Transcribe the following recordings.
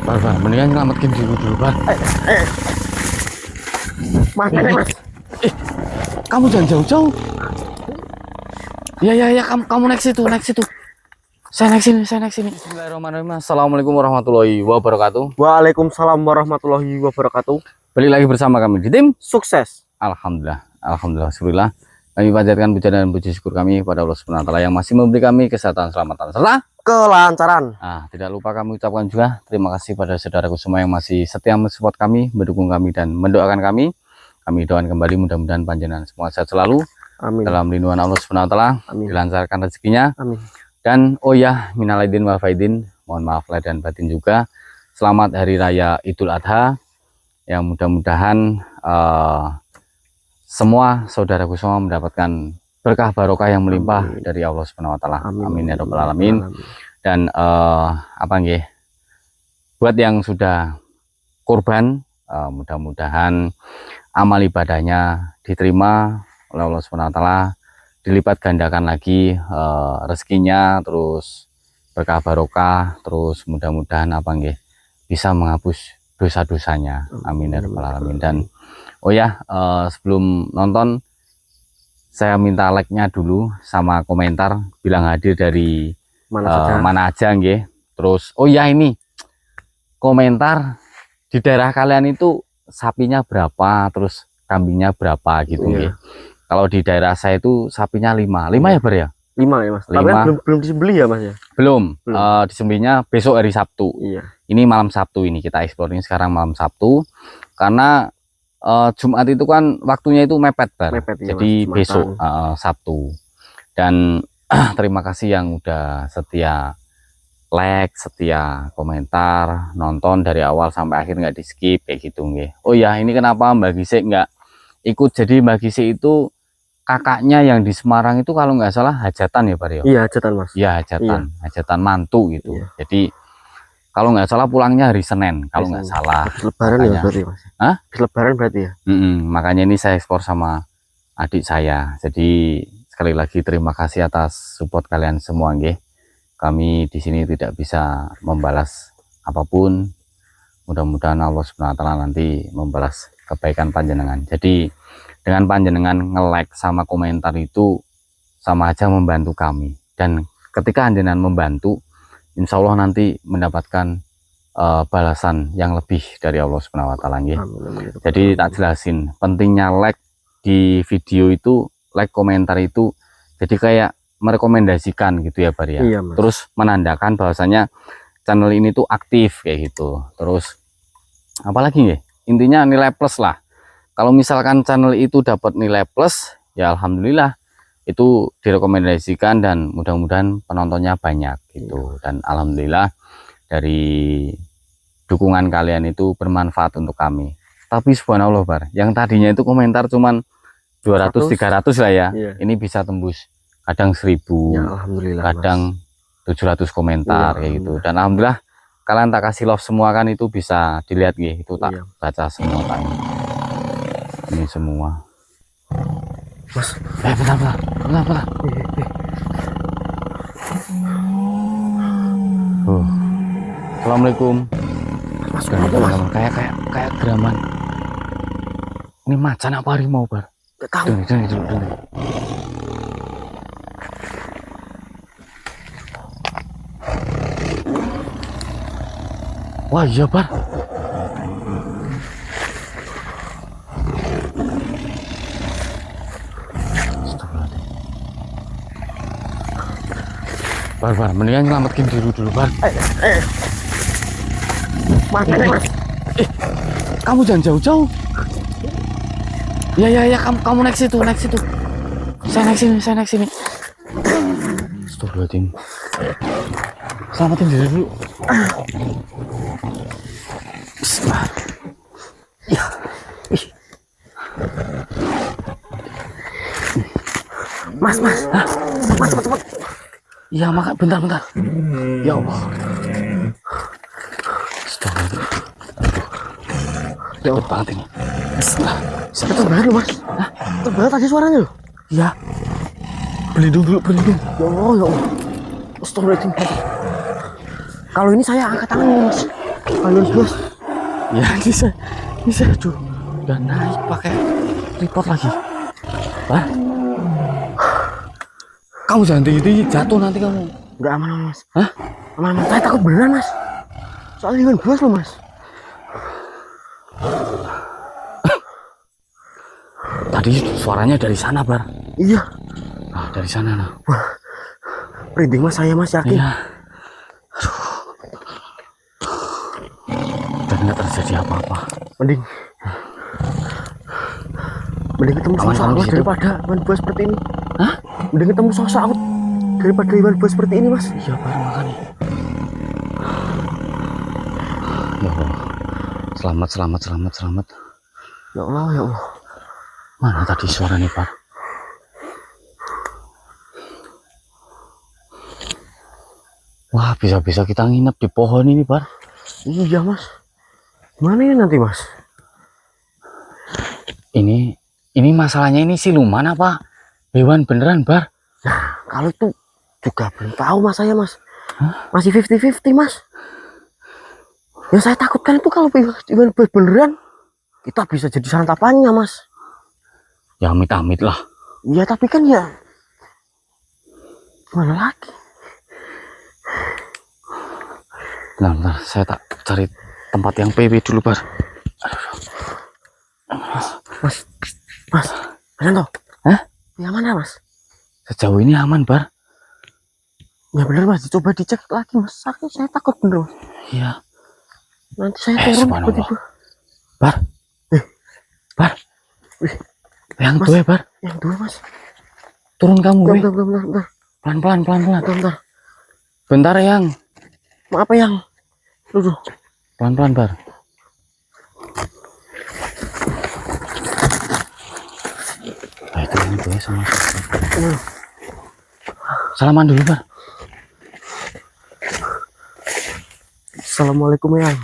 Bar, mendingan nyelamatin diri dulu, Bar. Mas. Kamu jangan jauh-jauh. Ya, kamu naik situ. Saya naik sini. Bismillahirrahmanirrahim. Assalamualaikum warahmatullahi wabarakatuh. Waalaikumsalam warahmatullahi wabarakatuh. Balik lagi bersama kami di tim Sukses. Alhamdulillah. Kami panjatkan puja dan puji syukur kami pada Allah Subhanahu wa taala yang masih memberi kami kesehatan, keselamatan serta Kelancaran. tidak lupa kami ucapkan juga terima kasih pada saudaraku semua yang masih setia mensupport kami, mendukung kami dan mendoakan kami. Kami doakan kembali mudah-mudahan panjenengan semua sehat selalu. Amin. Dalam lindungan Allah Subhanahu wa taala, dilancarkan rezekinya. Amin. Dan oh ya, minal aidin wal faidin, mohon maaf lahir dan batin juga. Selamat Hari Raya Idul Adha. Yang mudah-mudahan semua saudaraku semua mendapatkan berkah barokah yang melimpah dari Allah Subhanahu wa taala. Amin ya rabbal alamin. Dan buat yang sudah kurban, mudah-mudahan amal ibadahnya diterima oleh Allah Subhanahu wa taala, dilipat gandakan lagi rezekinya, terus berkah barokah, terus mudah-mudahan bisa menghapus dosa-dosanya. Amin ya rabbal alamin. Dan oh ya, sebelum nonton saya minta like-nya dulu sama komentar bilang hadir dari mana aja nggih. Terus oh ya, ini komentar di daerah kalian itu sapinya berapa, terus kambingnya berapa gitu nggih. Kalau di daerah saya itu sapinya 5 ya Bar ya? 5 ya Mas. Tapi kan belum disembelih ya Mas ya? Belum. Disembelihnya besok hari Sabtu. Iya. Ini malam Sabtu, ini kita explore ini sekarang malam Sabtu. Karena Jumat itu kan waktunya itu mepet Bar. Jadi Mas, besok Sabtu. Dan terima kasih yang udah setia like, setia komentar, nonton dari awal sampai akhir, nggak di skip kayak gitu nggih. Oh ya, ini kenapa Mbak Gisik nggak ikut? Jadi Mbak Gisik itu kakaknya yang di Semarang itu kalau nggak salah hajatan ya Pak Rio? Iya, hajatan Mas. Iya, hajatan mantu gitu. Iya. Jadi kalau nggak salah pulangnya hari Senin kalau nggak salah. Lebaran ya berarti Mas? Hah? Lebaran berarti ya? Makanya ini saya ekspor sama adik saya. Jadi sekali lagi terima kasih atas support kalian semua nggih. Kami di sini tidak bisa membalas apapun. Mudah-mudahan Allah Subhanahu wa taala nanti membalas kebaikan panjenengan. Jadi dengan panjenengan nge-like sama komentar itu sama aja membantu kami. Dan ketika panjenengan membantu, insya Allah nanti mendapatkan balasan yang lebih dari Allah Subhanahu wa taala nggih. Jadi tak jelasin pentingnya like di video itu, like komentar itu jadi kayak merekomendasikan gitu ya Bar ya. Iya, terus menandakan bahwasanya channel ini tuh aktif kayak gitu. Terus apalagi nggih? Intinya nilai plus lah. Kalau misalkan channel itu dapat nilai plus, ya alhamdulillah itu direkomendasikan dan mudah-mudahan penontonnya banyak gitu. Dan alhamdulillah dari dukungan kalian itu bermanfaat untuk kami. Tapi subhanallah Bar, yang tadinya itu komentar cuman 200-300 lah ya. Iya. Ini bisa tembus kadang 1000, ya, alhamdulillah, kadang Mas. 700 komentar ya, kayak gitu. Dan alhamdulillah kalian tak kasih love semua kan, itu bisa dilihat gitu. Itu tak baca semua kan. Ini semua. Mas, bentar. Assalamualaikum. Mas, kayak geraman. Ini macan apa harimau Bar? Gak tahu. Dengar. Wah iya Bar. Bar, mendingan nyelamatin diri dulu Bar. Mas. Kamu jangan jauh-jauh. Ya, kamu naik situ. Saya naik sini. Astagfirullahaladzim. Selamatin diri dulu. Bismillah. Ya. Mas. Hah? Mas, cepat. Iya, maka bentar. Ya Allah. Astagfirullahaladzim. Ya Allah banget ini. Bismillah. Itu baru Mas. Hah? Itu baru tadi suaranya loh. Iya. Berlindung dulu. Ya Allah. Astagfirullahaladzim. Kalau ini saya angkat tangan Mas. Halo Mas. Ya bisa aduh. Udah naik pakai tripod lagi. Bar. Kamu jangan tinggi-tinggi, jatuh nanti kamu. Enggak aman Mas. Hah? Aman. Saya takut beneran Mas. Soalnya Iwan Buas loh Mas. Tadi suaranya dari sana, Bar. Iya. Nah, dari sana nah. Wah. Merinding Mas, saya Mas yakin. Iya. Aduh. Dan nggak terjadi apa-apa. Mending ketemu sosok Mas daripada Iwan Buas seperti ini. Hah? Mending ketemu sosok aku daripada Iwan Buas seperti ini Mas. Iya, Bar, makanya. Ya Allah. Selamat. Ya Allah. Mana tadi suaranya, Bar? Wah, bisa-bisa kita nginep di pohon ini, Bar. Iya Mas. Mana ya nanti Mas? Ini masalahnya ini siluman apa hewan beneran, Bar? Nah, kalau itu juga belum tahu Mas saya Mas. Hah? Masih 50-50 Mas. Yang saya takutkan itu kalau Iwan Buas beneran, kita bisa jadi santapannya Mas. Ya amit-amit lah. Iya tapi kan ya gimana lagi? Nah, saya tak cari tempat yang PW dulu, Bar. Mas, bener toh? Hah? Yang mana Mas? Sejauh ini aman, Bar. Ya bener Mas, coba dicek lagi Mas. Saya takut bener Mas. Iya. Nanti saya turun Subhanallah. tiba-tiba. Bar. Bar. Yang Mas. dua, Bar. Yang dua Mas. Turun kamu, weh. Bentar. Pelan-pelan. Bentar, yang. Maaf yang. Duduk. Pelan-pelan, Bar. Nah, itu ini gue sama. Salaman dulu, Bar. Assalamualaikum yang.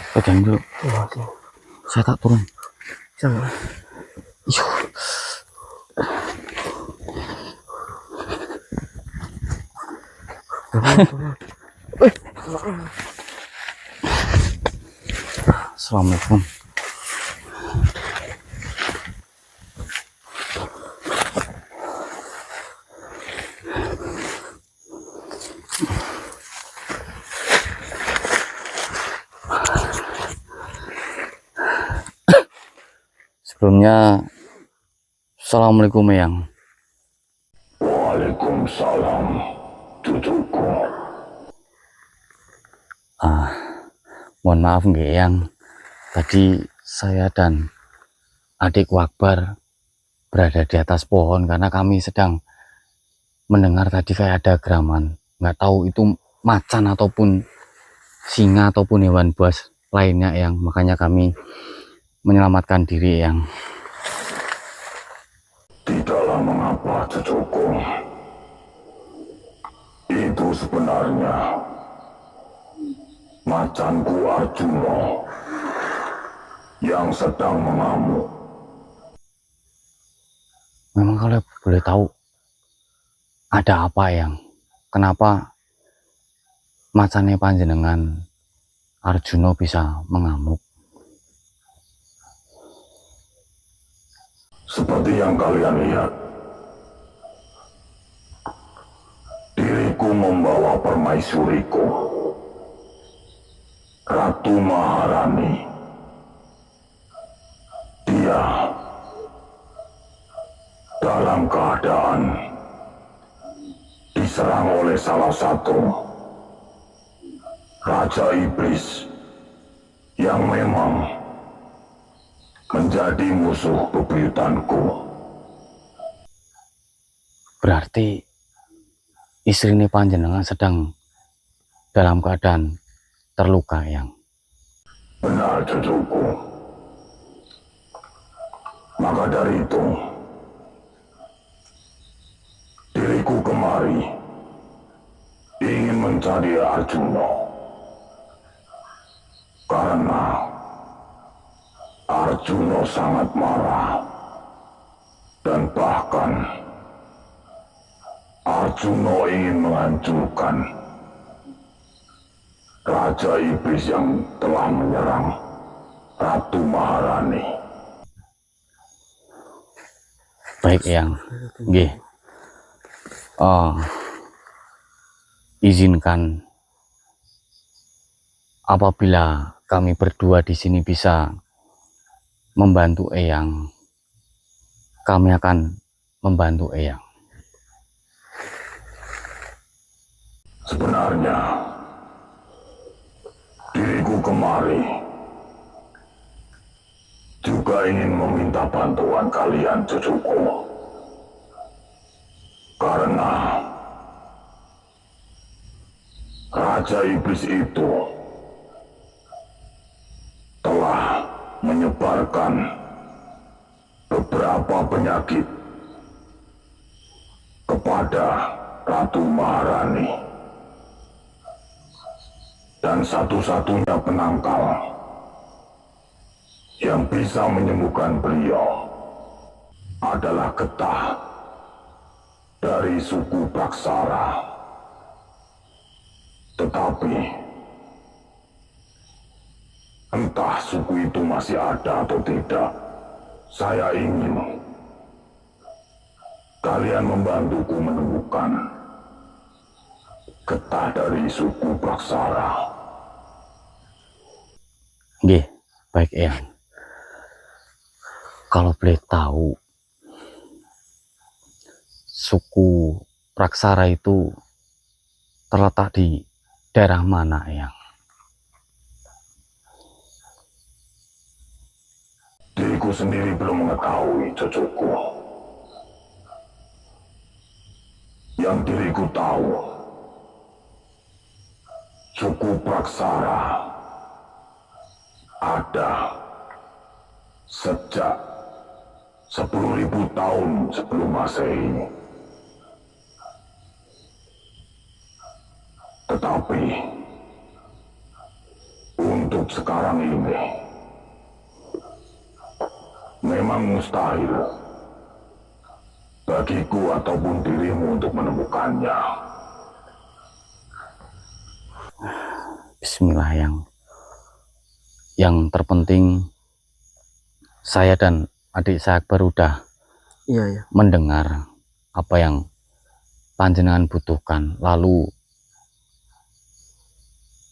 Pegang dulu. Saya tak turun. Jangan. Assalamualaikum. Sebelumnya, Assalamualaikum, Yang. Waalaikumsalam, cucuku. Mohon maaf nggih, Yang. Tadi saya dan adikku Akbar berada di atas pohon karena kami sedang mendengar tadi kayak ada geraman. Nggak tahu itu macan ataupun singa ataupun hewan buas lainnya, Yang. Makanya kami menyelamatkan diri, Yang. Tidaklah mengapa, cucuku. Itu sebenarnya macanku Arjuna yang sedang mengamuk. Memang kalau boleh tahu ada apa, Yang? Kenapa macannya panjenengan Arjuna bisa mengamuk? Seperti yang kalian lihat, diriku membawa permaisuriku, Ratu Maharani. Dia dalam keadaan diserang oleh salah satu Raja Iblis yang memang menjadi musuh bebuyutanku. Berarti istri ini panjenengan sedang dalam keadaan terluka, Yang. Benar, cucuku. Maka dari itu, diriku kemari ingin mencari Arjuna. Karena Arjuna sangat marah Dan bahkan Arjuna ingin menghancurkan Raja Iblis yang telah menyerang Ratu Maharani. Baik Eyang, nggih. Izinkan apabila kami berdua di sini bisa membantu Eyang, kami akan membantu Eyang. Sebenarnya diriku kemari juga ingin meminta bantuan kalian, cucuku. Karena Raja Iblis itu telah menyebarkan beberapa penyakit kepada Ratu Maharani. Dan satu-satunya penangkal yang bisa menyembuhkan beliau adalah getah dari suku Praksara. Tetapi entah suku itu masih ada atau tidak, saya ingin kalian membantuku menemukan getah dari suku Praksara. Nggih, baik Eyang. Kalau boleh tahu, suku Praksara itu terletak di daerah mana, Eyang? Diriku sendiri belum mengetahui, cucuku. Yang diriku tahu, suku Praksara ada sejak 10.000 tahun sebelum Masehi. Tetapi untuk sekarang ini memang mustahil bagiku ataupun dirimu untuk menemukannya. Bismillah, Eyang. Yang terpenting saya dan adik saya Akbar udah Iya. mendengar apa yang panjenengan butuhkan. Lalu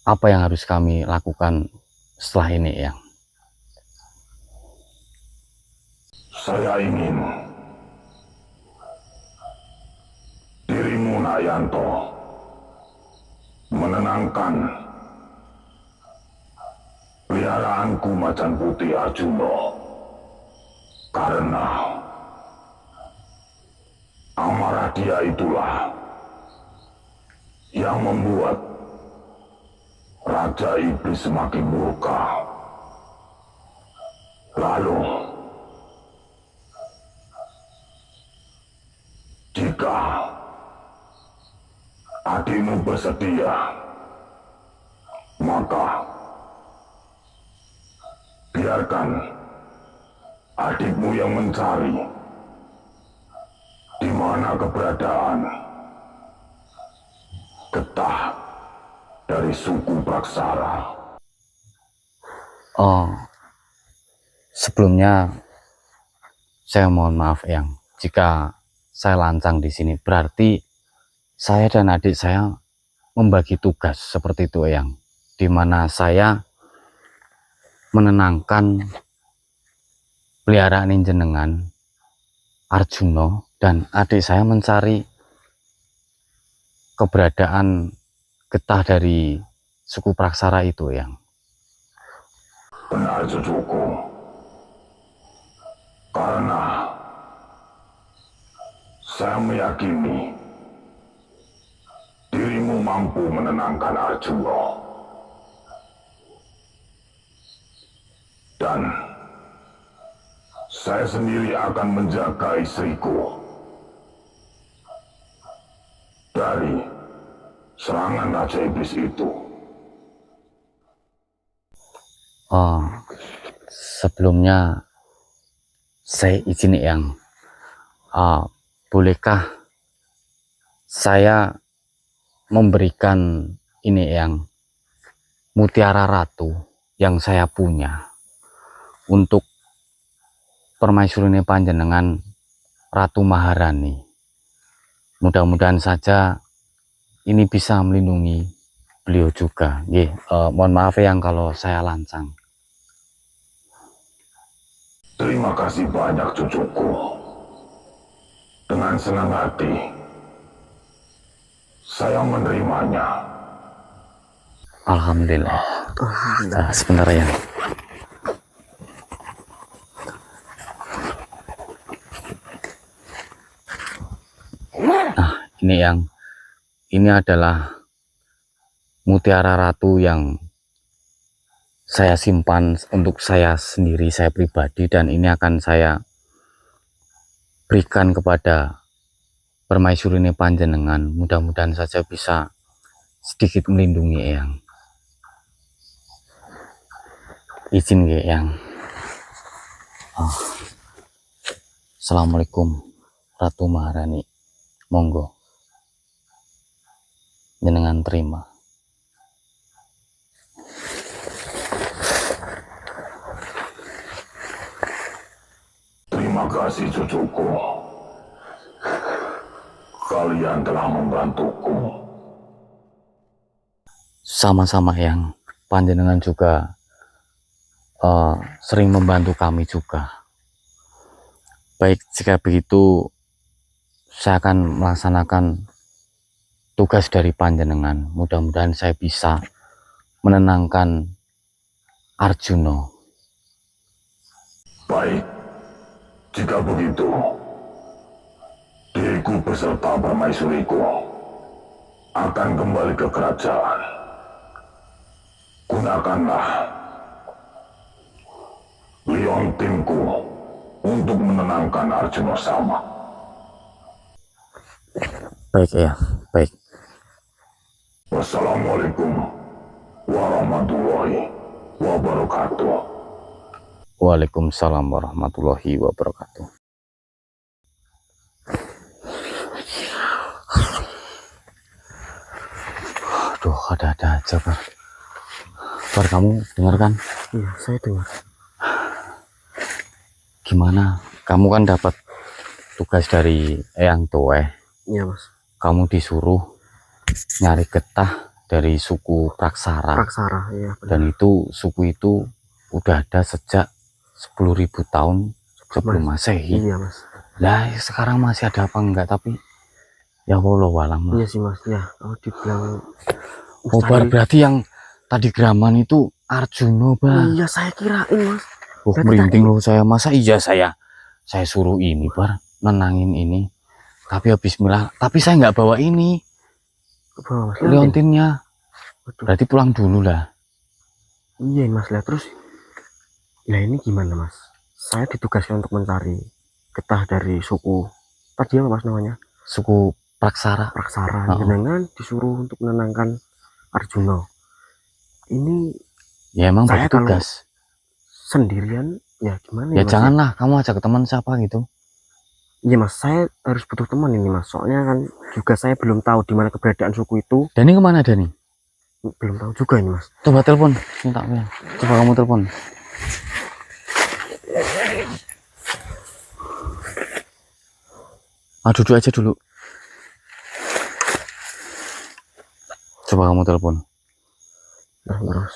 apa yang harus kami lakukan setelah ini, Eyang? Saya ingin dirimu, Nayanto, menenangkan peliharaanku Macan Putih Arjuna, karena amarah dia itulah yang membuat Raja Iblis semakin murka. Lalu jika adikmu bersedia, maka biarkan adikmu yang mencari di mana keberadaan getah dari suku Praksara. Oh, sebelumnya saya mohon maaf, Eyang, jika saya lancang di sini. Berarti saya dan adik saya membagi tugas seperti itu, Eyang, di mana saya menenangkan peliharaan jenengan Arjuna dan adik saya mencari keberadaan getah dari suku Praksara itu, Eyang. Benar, cucuku. Karena saya meyakini dirimu mampu menenangkan Arjuna. Dan saya sendiri akan menjaga istriku dari serangan Raja Iblis itu. Oh, sebelumnya saya izin, Eyang, bolehkah saya memberikan ini yang mutiara ratu yang saya punya untuk permaisurine panjenengan Ratu Maharani. Mudah-mudahan saja ini bisa melindungi beliau juga. Mohon maaf yang kalau saya lancang. Terima kasih banyak cucuku. Dengan senang hati, saya menerimanya. Alhamdulillah. Sebentar ya. Ini adalah mutiara ratu yang saya simpan untuk saya sendiri, saya pribadi, dan ini akan saya berikan kepada permaisurine panjenengan. Mudah-mudahan saja bisa sedikit melindungi Eyang. Izin ya Eyang. Assalamualaikum Ratu Maharani. Monggo jenengan terima. Terima kasih cucuku. Kalian telah membantuku. Sama-sama yang panjenengan juga sering membantu kami juga. Baik, jika begitu saya akan melaksanakan tugas dari panjenengan. Mudah-mudahan saya bisa menenangkan Arjuna. Baik, jika begitu, diriku beserta permaisuriku akan kembali ke kerajaan. Gunakanlah liontinku untuk menenangkan Arjuna sama. Baik ya, baik. Wassalamualaikum warahmatullahi wabarakatuh. Waalaikumsalam warahmatullahi wabarakatuh. Aduh, ada-ada aja, Pak. Bar, kamu dengar kan? Iya, saya dengar. Gimana? Kamu kan dapat tugas dari Eyang Toeh. Iya, Mas. Kamu disuruh nyari getah dari suku Praksara. Praksara, iya. Dan itu suku itu udah ada sejak 10.000 tahun sebelum Masehi. Iya, Mas. Lah, sekarang masih ada apa enggak? Tapi ya Allah walam. Iya sih, Mas. Ya, dibilang Bar, berarti yang tadi Graman itu Arjuna, Bar. Iya, saya kirain, Mas. Merinding loh saya. Masa iya saya suruh ini, Bar, nenangin ini. Tapi ya bismillah. Tapi saya nggak bawa ini. Liontinnya. Berarti pulang dulu lah. Iya, Mas. Lah terus, lah ini gimana, Mas? Saya ditugaskan untuk mencari getah dari suku tadi apa, Mas, namanya? Suku Praksara. Praksara. Jenengan disuruh untuk menenangkan Arjuna. Ini ya emang saya tugas sendirian ya gimana ya, Mas, janganlah kamu ajak teman siapa gitu. Iya, Mas, saya harus butuh teman ini, Mas, soalnya kan juga saya belum tahu di mana keberadaan suku itu. Dani kemana, Dani? Belum tahu juga ini, Mas. Coba telepon, minta ya. Coba kamu telepon. Duduk aja dulu. Coba kamu telepon. Nah, terus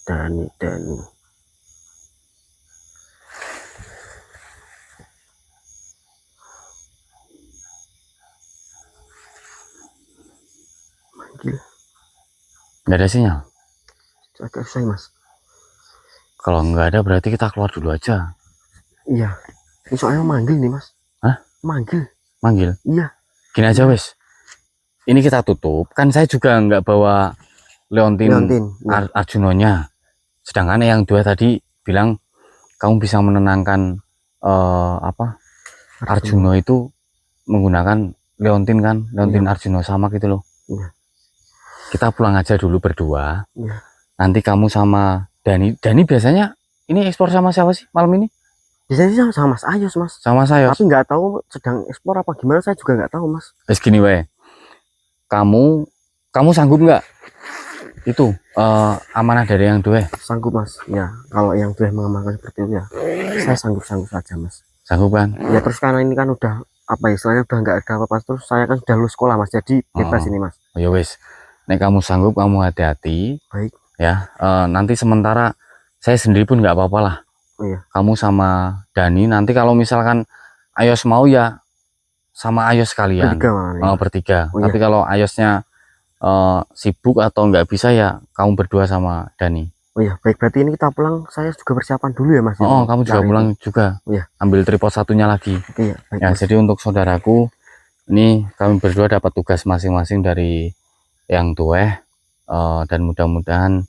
Dani manggil, nggak ada sinyal. agak susah, Mas. Kalau nggak ada berarti kita keluar dulu aja. Iya, ini soalnya manggil nih, Mas. Hah? Manggil? Iya. Gini Iya. aja wes, ini kita tutup. Kan saya juga nggak bawa Leontin ya. Arjunanya. Sedangkan yang dua tadi bilang kamu bisa menenangkan Arjuna itu menggunakan Leontin kan, Leontin Arjuna sama gitu loh. Iya. Kita pulang aja dulu berdua. Iya. Nanti kamu sama Dani biasanya ini ekspor sama siapa sih malam ini? Di sini sama Mas Ayos Mas. sama saya. Tapi nggak tahu sedang ekspor apa gimana, saya juga nggak tahu Mas. Wes gini wae. Kamu sanggup nggak itu amanah dari yang dua? Sanggup Mas. Ya kalau yang tuh mengamankan seperti itu ya, saya sanggup saja Mas. Sanggup kan? Ya terus karena ini kan udah apa ya, istilahnya udah nggak ada apa-apa, terus saya kan sudah lulus sekolah Mas, jadi bebas ini Mas. Oh ya wes. Nek kamu sanggup, kamu hati-hati. Baik. Ya. Nanti sementara saya sendiri pun nggak apa-apa lah. Oh iya. Kamu sama Dani. Nanti kalau misalkan Ayos mau ya sama Ayos kalian. Bertiga Mas. Bertiga. Oh, iya. Tapi kalau Ayosnya sibuk atau nggak bisa ya kamu berdua sama Dani. Oh iya, baik, berarti ini kita pulang, saya juga persiapan dulu ya Mas. Oh, kamu juga cari pulang itu. juga. Oh, iya. Ambil tripod satunya lagi. Iya, baik, Ya, Mas. jadi untuk saudaraku, ini kami berdua dapat tugas masing-masing dari yang tua, dan mudah-mudahan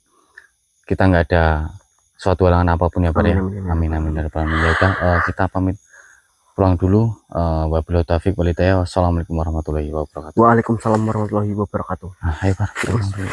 kita nggak ada suatu halangan apapun ya Pak ya. Amin amin dari Alamin. Ya udah, kita pamit pulang dulu. Wabillahi taufiq walhidayah. Wassalamualaikum warahmatullahi wabarakatuh. Waalaikumsalam warahmatullahi wabarakatuh. Nah, ayo Pak, pulang dulu.